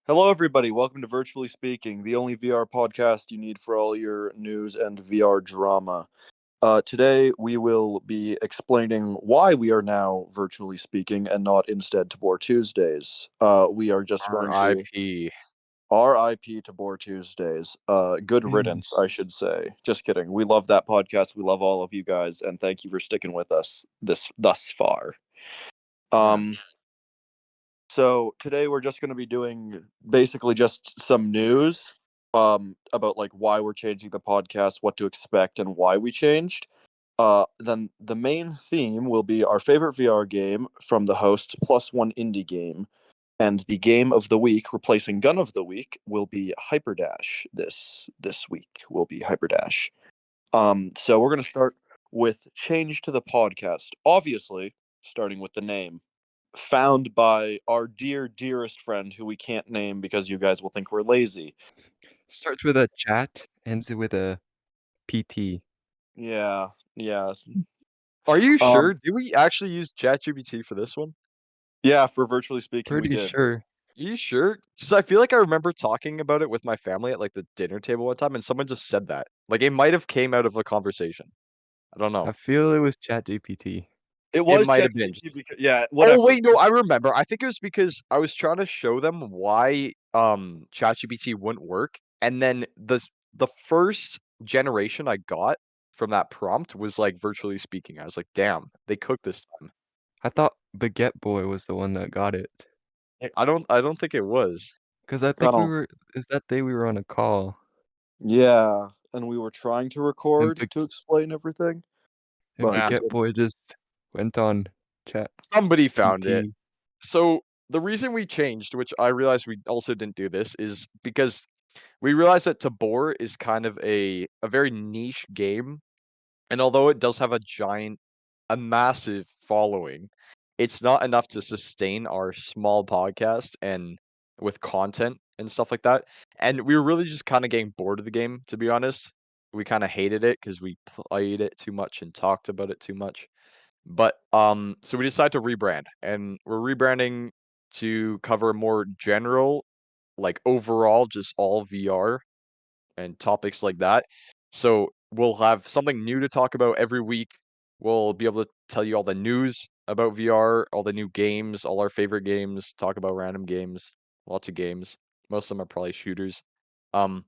Hello, everybody. Welcome to Virtually Speaking, the only VR podcast you need for all your news and VR drama. Today, we will be explaining why we are now virtually speaking and not instead Tabor Tuesdays. We are just going to R.I.P. RIP Tabor Tuesdays. Good riddance, I should say. Just kidding. We love that podcast. We love all of you guys, and thank you for sticking with us thus far. So today we're just going to be doing basically just some news about like why we're changing the podcast, what to expect, and why we changed. Then the main theme will be our favorite VR game from the hosts plus one indie game, and the game of the week replacing gun of the week will be Hyperdash. This week will be Hyperdash. So we're going to start with change to the podcast. Obviously, starting with the name found by our dearest friend who we can't name because you guys will think we're lazy. Starts with a chat, ends it with a PT. Yeah. Are you sure? Did we actually use ChatGPT for this one? Yeah, for virtually speaking, we Pretty did. sure. Are you sure? Because I feel like I remember talking about it with my family at like the dinner table one time, and someone just said that. Like it might have came out of a conversation. I don't I know. feel it was ChatGPT. It It was might have been. ChatGPT because yeah, Oh whatever. wait, no, I remember. I think it was because I was trying to show them why ChatGPT wouldn't work, and then the first generation I got from that prompt was like virtually speaking. I was like, damn, they cooked this time. I thought Baguette Boy was the one that got it. I don't think it was. Because I think Oh, is that day we were on a call. yeah, and we were trying to And, record to explain everything, but Yeah. Baguette Boy just went on chat Somebody found it. PT. So the reason we changed, which I realized we also didn't do this, is because we realized that Tabor is kind of a very niche game. And although it does have a massive following, it's not enough to sustain our small podcast and with content and stuff like that. And we were really just kind of getting bored of the game, to be honest. We kind of hated it because we played it too much and talked about it too much. But so we decided to rebrand, and we're rebranding to cover a more general, like overall, just all VR and topics like that. So we'll have something new to talk about every week. We'll be able to tell you all the news about VR, all the new games, all our favorite games, talk about random games, lots of games. Most of them are probably shooters. Um,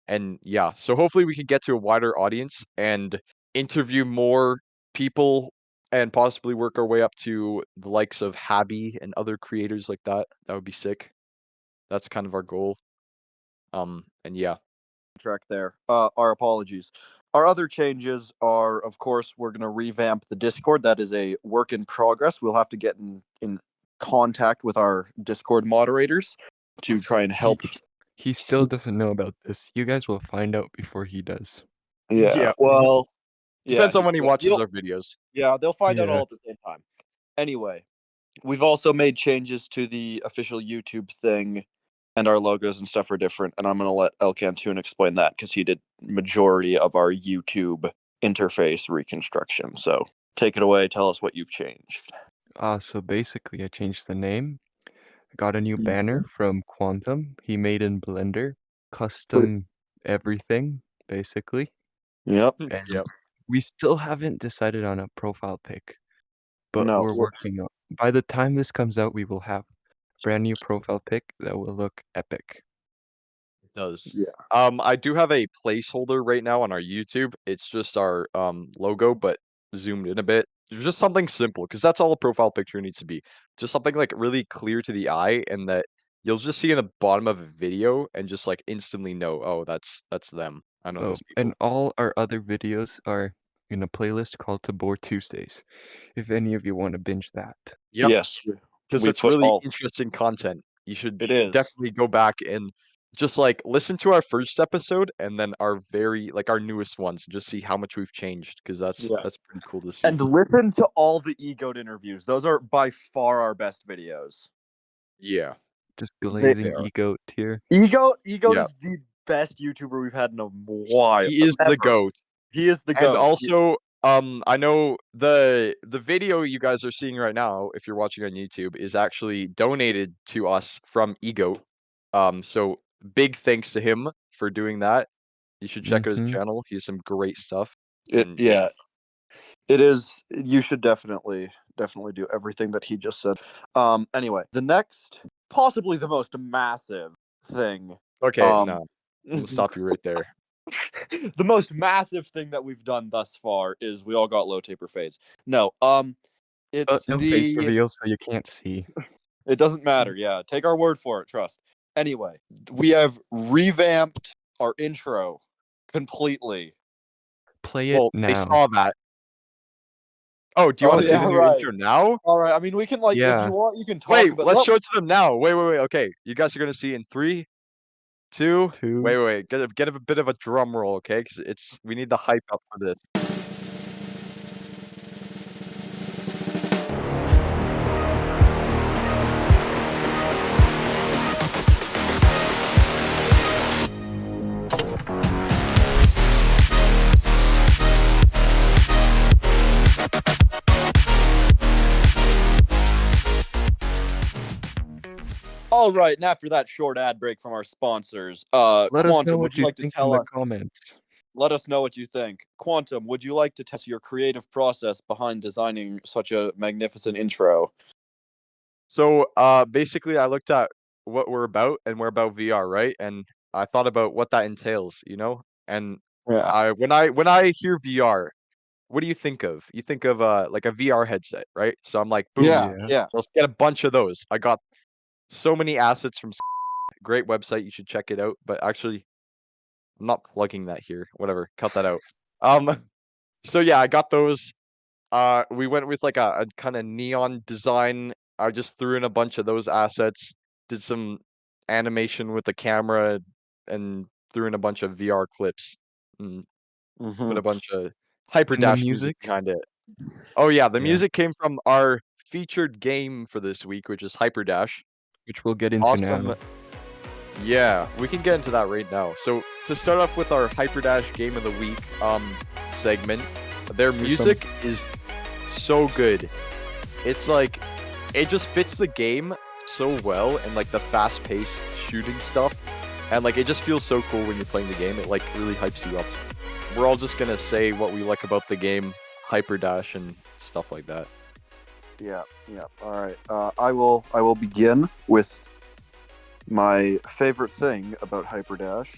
and yeah, so hopefully we can get to a wider audience and interview more people and possibly work our way up to the likes of Habby and other creators like that. That would be sick. That's kind of our goal. And yeah. track there. Our apologies. Our other changes are, of course, we're going to revamp the Discord. That is a work in progress. We'll have to get in contact with our Discord moderators to try and help. He still doesn't know about this. You guys will find out before he does. Yeah. Yeah. Well, yeah. Depends on when he watches our videos. Yeah, they'll find out Yeah. all at the same time. Anyway, we've also made changes to the official YouTube thing, and our logos and stuff are different. And I'm gonna let El Cantoon explain that because he did majority of our YouTube interface reconstruction. So take it away. Tell us what you've changed. So basically I changed the name. I got a new banner from Quantum. He made in Blender. Custom everything, basically. Yep. And Yep. we still haven't decided on a profile pic, but No. we're working on. By the time this comes out, we will have a brand new profile pic that will look epic. It does. Yeah. I do have a placeholder right now on our YouTube. It's just our logo, but zoomed in a bit. Just something simple, because that's all a profile picture needs to be. Just something like really clear to the eye, and that you'll just see in the bottom of a video and just like instantly know, oh, that's them. I know Oh, those and people. all our other videos are in a playlist called Tabor Tuesdays. If any of you want to binge that. Yep. Yes. Because We it's put really all. interesting content. You should It is. definitely go back and just like listen to our first episode and then our our newest ones and just see how much we've changed because Yeah. that's pretty cool to see. And listen to all the Egoed interviews. Those are by far our best videos. Yeah. Just They glazing are. ego tier. Egoed Yeah. is the best YouTuber we've had in a while. He is the Ever. GOAT. He is the And goat. also, I know the video you guys are seeing right now, if you're watching on YouTube, is actually donated to us from Ego. So big thanks to him for doing that. You should check out his Mhm. channel. He has some great stuff. It And yeah, it is. You should definitely do everything that he just said. Anyway, the next, possibly the most massive thing. okay, no, I'm gonna stop you right there. The most massive thing that we've done thus far is we all got low taper fades. No, it's No face reveal, so you can't see. it doesn't matter. Yeah, take our word for it. Trust. Anyway, we have revamped our intro completely. Play it Well, they now. saw that. Oh, do you Oh want to see yeah, the new right. intro now? All right. I mean, we can if Yeah. you want, you can talk Wait, about. let's show it to them now. Wait. Okay, you guys are gonna see in 3, 2. 2. Wait. Get a bit of a drum roll, okay? Because we need the hype up for this. All right, and after that short ad break from our sponsors, Let us know Quantum, would what you you like to think in tell the us? comments. Let us know what you think. Quantum, would you like to test your creative process behind designing such a magnificent intro? So, basically, I looked at what we're about, and we're about VR, right? And I thought about what that entails, you know? And Yeah. when I hear VR, what do you think of? You think of like a VR headset, right? So I'm like, boom, Yeah. Yeah. Yeah. let's get a bunch of those. I got so many assets from great website. You should check it out. But actually, I'm not plugging that here. Whatever, cut that out. So yeah, I got those. We went with like a kind of neon design. I just threw in a bunch of those assets, did some animation with the camera, and threw in a bunch of VR clips, and put Mm-hmm. a bunch of And the hyperdash music music? behind it. Oh yeah, the Yeah. music came from our featured game for this week, which is Hyperdash. Which we'll get into Awesome. now. Yeah, we can get into that right now. So to start off with our Hyperdash Game of the Week segment, their Here's music is so good. It's like it just fits the game so well, and like the fast-paced shooting stuff, and like it just feels so cool when you're playing the game. It like really hypes you up. We're all just gonna say what we like about the game, Hyperdash, and stuff like that. Yeah. Yeah. All right. I will begin with my favorite thing about Hyperdash.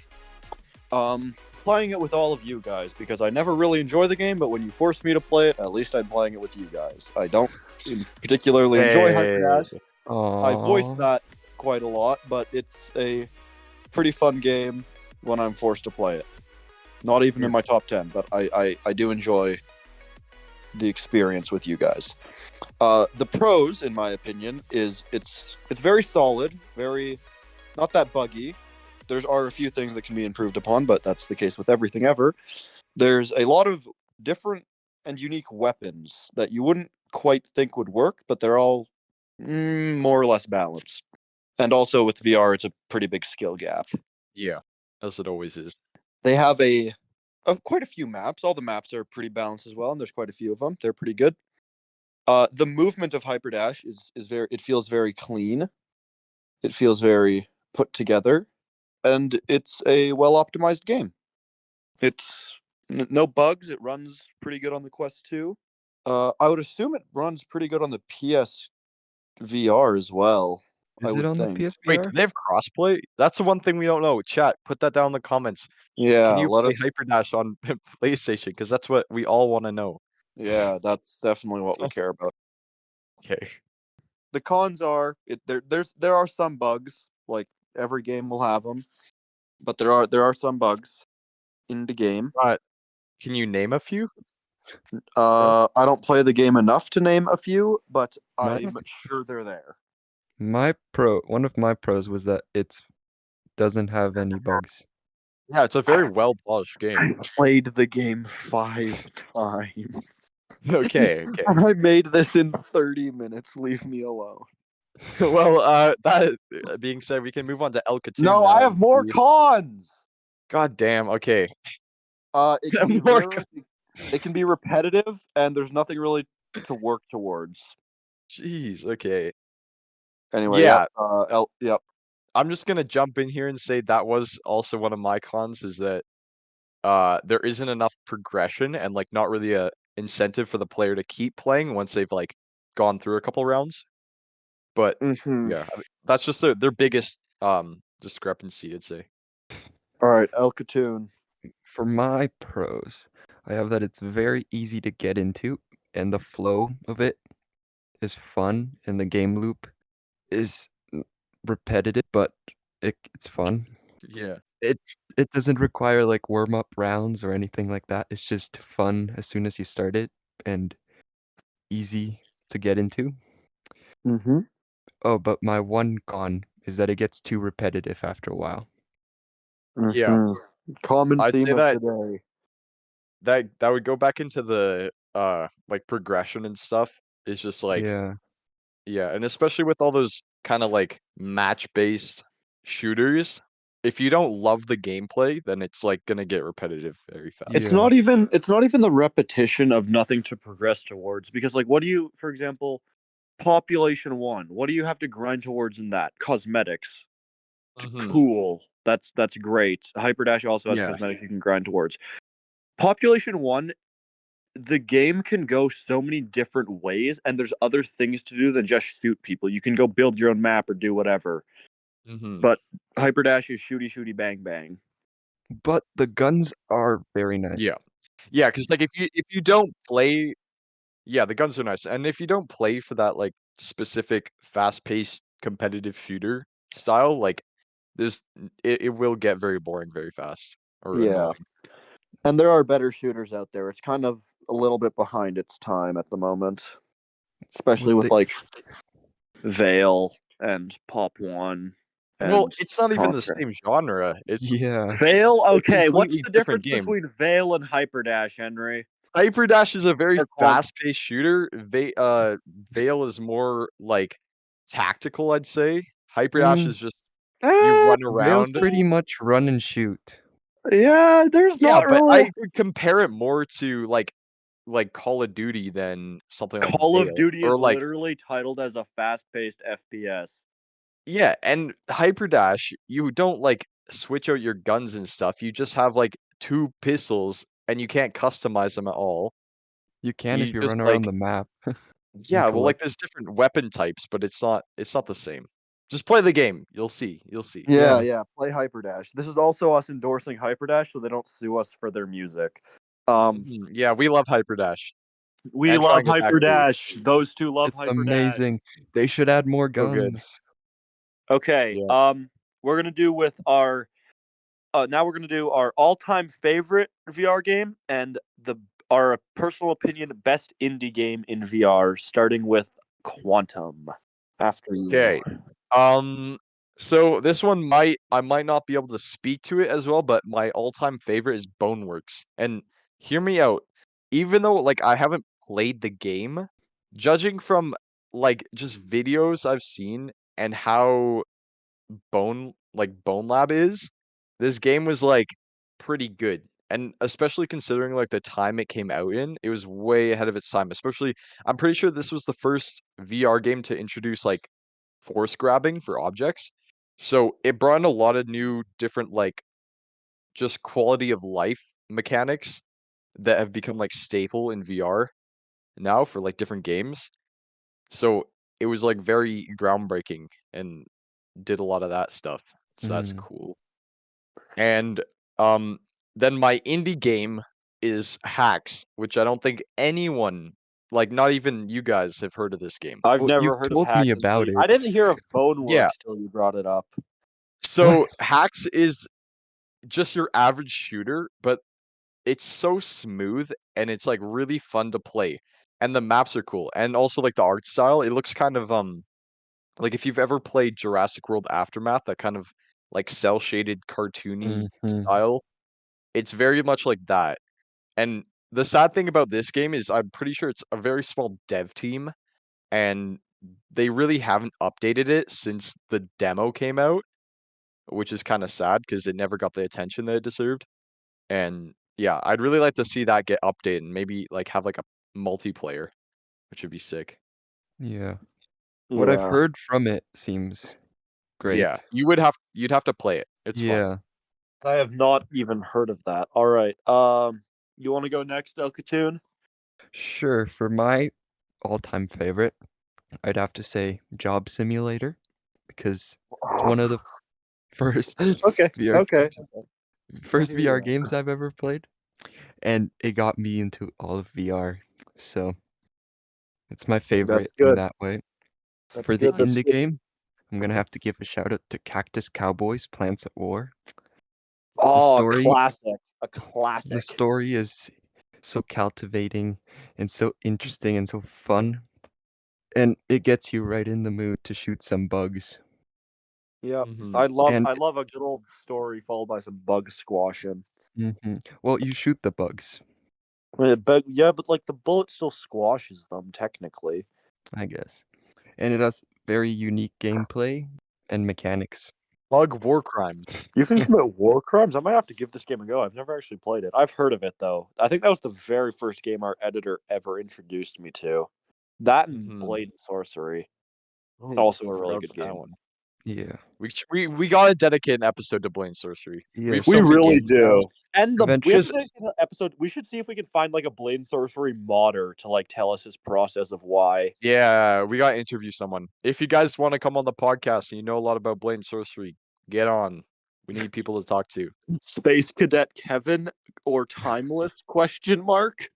Playing it with all of you guys because I never really enjoy the game, but when you force me to play it, at least I'm playing it with you guys. I don't particularly enjoy Hyperdash. I voice Aww. that quite a lot, but it's a pretty fun game when I'm forced to play it. Not even in my top 10, but I do enjoy the experience with you guys. The pros, in my opinion, is it's very solid, very not that buggy. There are a few things that can be improved upon, but that's the case with everything ever. There's a lot of different and unique weapons that you wouldn't quite think would work, but they're all more or less balanced. And also with VR, it's a pretty big skill gap. Yeah, as it always is. They have quite a few maps. All the maps are pretty balanced as well, and there's quite a few of them. They're pretty good. The movement of Hyperdash is very. It feels very clean. It feels very put together, and it's a well optimized game. It's no bugs. It runs pretty good on the Quest 2. I would assume it runs pretty good on the PS VR as well. I Is it would on the think. Wait, do PSVR? they have crossplay? That's the one thing we don't know. Chat, put that down in the comments. Can Yeah, you let play us. Hyperdash on PlayStation? Because that's what we all want to know. Yeah, that's definitely what we care about. Okay. The cons are there are some bugs. Like every game will have them, but there are some bugs in the game. Can you name a few for us? I don't play the game enough to name a few, but My I'm sure they're there. one of my pros was that it doesn't have any bugs. Yeah, it's a very well polished game. Played the game 5 times. Okay. And I made this in 30 minutes. Leave me alone. Well, that being said, we can move on to El Katoon No, now. I have more cons. God damn. Okay. It can be More it can be repetitive, and there's nothing really to work towards. Jeez. Okay. Anyway, Yeah. yep. I'm just gonna jump in here and say that was also one of my cons is that there isn't enough progression and like not really a incentive for the player to keep playing once they've like gone through a couple rounds. But Mm-hmm. yeah, I mean, that's just their biggest discrepancy, I'd say. All right, El Katoon. For my pros, I have that it's very easy to get into, and the flow of it is fun, and the game loop is repetitive, but it's fun. Yeah. It it doesn't require like warm up rounds or anything like that. It's just fun as soon as you start it and easy to get into. Mm-hmm. Oh, but my one con is that it gets too repetitive after a while. Yeah. Mm-hmm. Common I'd theme say of that today. that would go back into the like progression and stuff. It's just like Yeah. yeah, and especially with all those kind of like match-based shooters, if you don't love the gameplay, then it's like gonna get repetitive very It's fast. Yeah. not even the repetition of nothing to progress towards, because like what do you, for example, population 1, what do you have to grind towards in that? Cosmetics. Hmm. Cool. That's great. Hyperdash also has Yeah. cosmetics you can grind towards. Population 1, the game can go so many different ways, and there's other things to do than just shoot people. You can go build your own map or do whatever. Hmm. But Hyperdash is shooty shooty bang bang. But the guns are very nice. Yeah. Yeah, because like if you don't play, yeah, the guns are nice, and if you don't play for that like specific fast-paced competitive shooter style, like it will get very boring very fast or Yeah. annoying. And there are better shooters out there. It's kind of a little bit behind its time at the moment, especially What with they like Veil and Pop One Well, and it's not even the Contra. same genre. Yeah. It's Veil, a okay. What's completely the different difference game. between Veil and Hyperdash, Henry? Hyperdash is a very Or Quant? fast-paced shooter. Veil is more like tactical, I'd say. Hyperdash Mm, is just you Eh, run Veil's around. pretty much run and shoot. yeah, there's Yeah, not but really I would compare it more to like Call of Duty than something like Call of Veil Duty or is like literally titled as a fast-paced FPS. yeah, and Hyperdash, you don't like switch out your guns and stuff. You just have like two pistols and you can't customize them at all. You can if You you just run around like the map and yeah, well like collect. there's different weapon types, but it's not the same. Just play the game. You'll see. You'll see. Yeah, Yeah. yeah. Play Hyperdash. This is also us endorsing Hyperdash, so they don't sue us for their music. Mhm, yeah, we love Hyperdash We and try love and get back to Hyperdash. Those two love It's Hyperdash. amazing. They should add more so good. guns. Okay. Yeah. We're gonna do with our now we're gonna do our all-time favorite VR game and our personal opinion best indie game in VR, starting with Quantum. After you. Okay. So this one I might not be able to speak to it as well, but my all-time favorite is Boneworks. And hear me out. Even though like I haven't played the game, judging from like just videos I've seen and how Bone Lab is, this game was like pretty good. And especially considering like the time it came out in, it was way ahead of its time. Especially, I'm pretty sure this was the first VR game to introduce like force grabbing for objects. So it brought in a lot of new different like just quality of life mechanics that have become like staple in VR now for like different games. So it was like very groundbreaking and did a lot of that stuff. So that's Mm. cool. And um then my indie game is Hacks, which I don't think anyone, like not even you guys, have heard of this game. I've Well, never you've heard of told me hacks until about I it. didn't hear of Yeah. Boneworks till you brought it up. So Hacks is just your average shooter, but it's so smooth and it's like really fun to play. And the maps are cool. And also like the art style, it looks kind of like if you've ever played Jurassic World Aftermath, that kind of like cell shaded cartoony Mhm. style. It's very much like that. And the sad thing about this game is I'm pretty sure it's a very small dev team and they really haven't updated it since the demo came out, which is kind of sad because it never got the attention that it deserved. And yeah, I'd really like to see that get updated and maybe like have like a multiplayer, which would be sick. Yeah. What I've Yeah. heard from it seems great. Yeah, you'd have to play it. It's fun. Yeah, I have not even heard of that. All right. You want to go next, El Katoon? sure. For my all-time favorite, I'd have to say Job Simulator because it's one of the first Okay. VR Okay. first hear you VR out. games I've ever played, and it got me into all of VR. So it's my favorite That's in good. that way. That's For the good. That's indie good. game, I'm gonna have to give a shout out to Cactus Cowboys Plants at War. The Oh, a story classic. A the classic. story is so captivating and so interesting and so fun, and it gets you right in the mood to shoot some bugs. Yep. Mhm. And I love a good old story followed by some bug squashing. well, you shoot the bugs, But like the bullet still squashes them technically. I guess. And it has very unique gameplay and mechanics. Bug war crimes. You can commit war crimes. I might have to give this game a go. I've never actually played it. I've heard of it though. I think that was the very first game our editor ever introduced me to. That and Mhm. Blade and Sorcery. Ooh, Also a I really forgot good about that game. one. Yeah. We gotta dedicate an episode to Blade and Sorcery. We have Yes. so We many really games now. do. And we have Eventually, to make an episode. We should see if we can find like a Blade and Sorcery modder to like tell us his process of why. Yeah, we gotta interview someone. If you guys want to come on the podcast and you know a lot about Blade and Sorcery, get on. We need people to talk to. Space Cadet Kevin or Timeless question mark.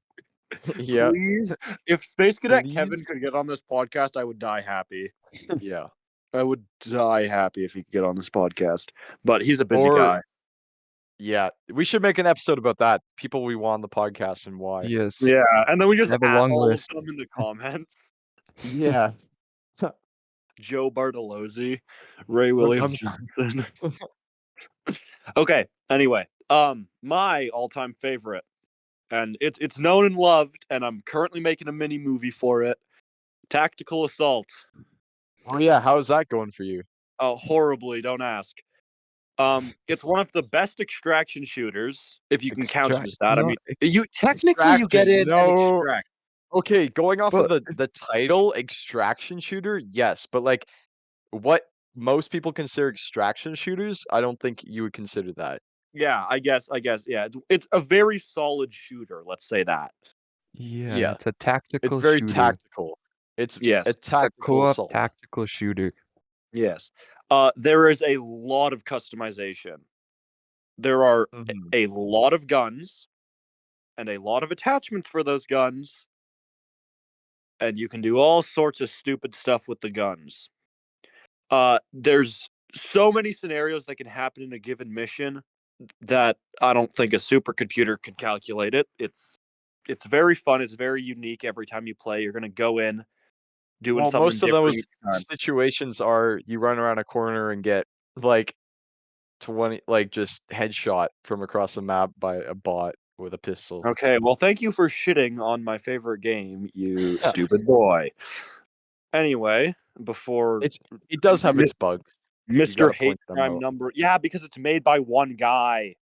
Yeah, Please. If Space Cadet Kevin please. could get on this podcast, I would die happy. Yeah. I would die happy if he could get on this podcast. But he's a busy Or guy. yeah, we should make an episode about that. People we want on the podcast and why. yes. Yeah, and then we I just have a at long all of list. them in the comments. Yeah. Joe Bartolozzi, Ray What William comes Johnson. Okay, anyway, my all-time favorite, and it's known and loved, and I'm currently making a mini movie for it. Tactical Assault. Oh yeah, how's that going for you? Horribly, don't ask. It's one of the best extraction shooters, if you can count it Extract, as that. I not mean, you technically you get Extraction. in and No. extract. Okay, going off of but the title, extraction shooter, yes, but like what most people consider extraction shooters, I don't think you would consider that. Yeah, I guess, yeah. It's a very solid shooter. Let's say that. yeah, Yeah, it's a it's tactical very shooter. tactical. It's a Yes, It's a tactical co-op assault. tactical shooter. yes. There is a lot of customization. There are Mhm. a lot of guns and a lot of attachments for those guns, and you can do all sorts of stupid stuff with the guns. There's so many scenarios that can happen in a given mission that I don't think a supercomputer could calculate it. It's very fun. It's very unique. Every time you play, you're gonna go in doing Well, something most of different those each time. situations are you run around a corner and get like 20 like just headshot from across the map by a bot with a pistol. Okay, well, thank you for shitting on my favorite game, you stupid boy. Anyway, before It's it does have its Mis- bugs. You Mr. gotta Hate point them Crime out. number, yeah, because it's made by one guy.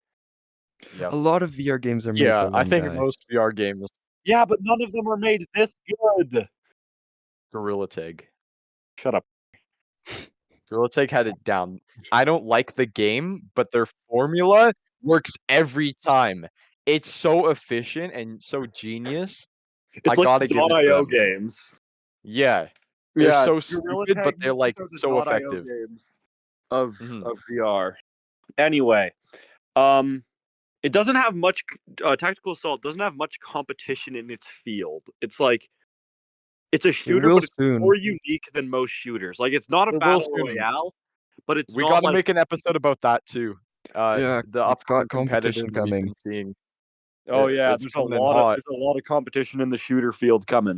Yeah. A lot of VR games are made by Yeah, I one think guy. most VR games Yeah, but none of them are made this good. Gorilla Tag. Shut up. Gorilla Tag had it down. I don't like the game, but their formula works every time. It's so efficient and so genius. I It's like gotta the give it to .io them. games. Yeah, they're Yeah, so Gorilla stupid, but Tag they're, like, are the so .io effective. games of Mhm. of VR. Anyway, um, it doesn't have much. Tactical Assault doesn't have much competition in its field. It's like it's a It shooter, will but it's soon. more unique than most shooters. Like it's not a It will battle soon. royale, but it's We not gotta like make an episode about that too. Yeah, The it's upcoming got competition competitive we've coming. been seeing. oh yeah, It's coming in hot. there's a lot of competition in the shooter field coming.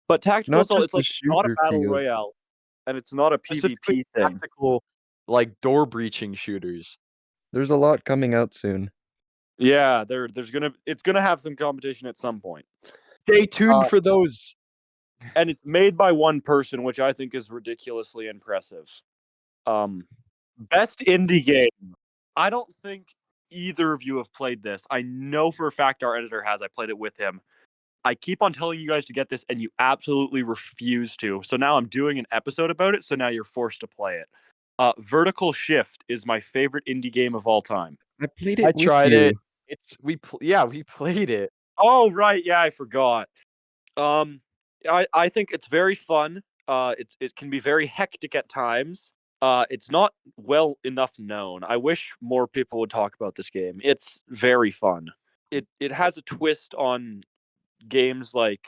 But Tactical Not Assault, just it's the like it's not a shooter battle field. royale, and it's not a Specifically PvP thing. tactical, like, door breaching shooters. There's a lot coming out soon. Yeah, it's gonna have some competition at some point. Stay tuned Uh, for those. and it's made by one person, which I think is ridiculously impressive. Best indie game. I don't think either of you have played this. I know for a fact our editor has. I played it with him. I keep on telling you guys to get this, and you absolutely refuse to. So now I'm doing an episode about it. So now you're forced to play it. Vertical Shift is my favorite indie game of all time. I played I it with tried you. it. We played it. Oh right, yeah, I forgot. Um, I think it's very fun. It can be very hectic at times. It's not well enough known. I wish more people would talk about this game. It's very fun. It has a twist on games like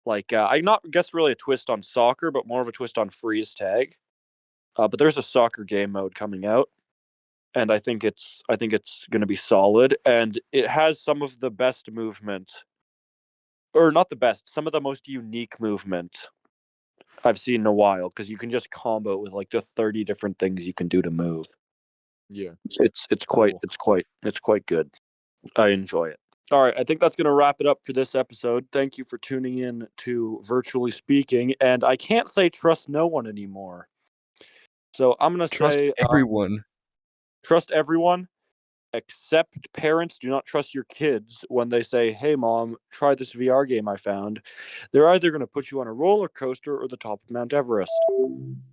I not guess really a twist on soccer, but more of a twist on freeze tag. But there's a soccer game mode coming out, and I think it's going to be solid, and it has some of the best movement, or not the best, some of the most unique movement I've seen in a while, because you can just combo it with like just 30 different things you can do to move. Yeah. It's quite Cool. it's quite good. I enjoy it. All right, I think that's going to wrap it up for this episode. Thank you for tuning in to Virtually Speaking, and I can't say trust no one anymore. So I'm going to Trust say everyone. trust everyone except parents. Do not trust your kids when they say, "Hey mom, try this VR game I found." They're either going to put you on a roller coaster or the top of Mount Everest.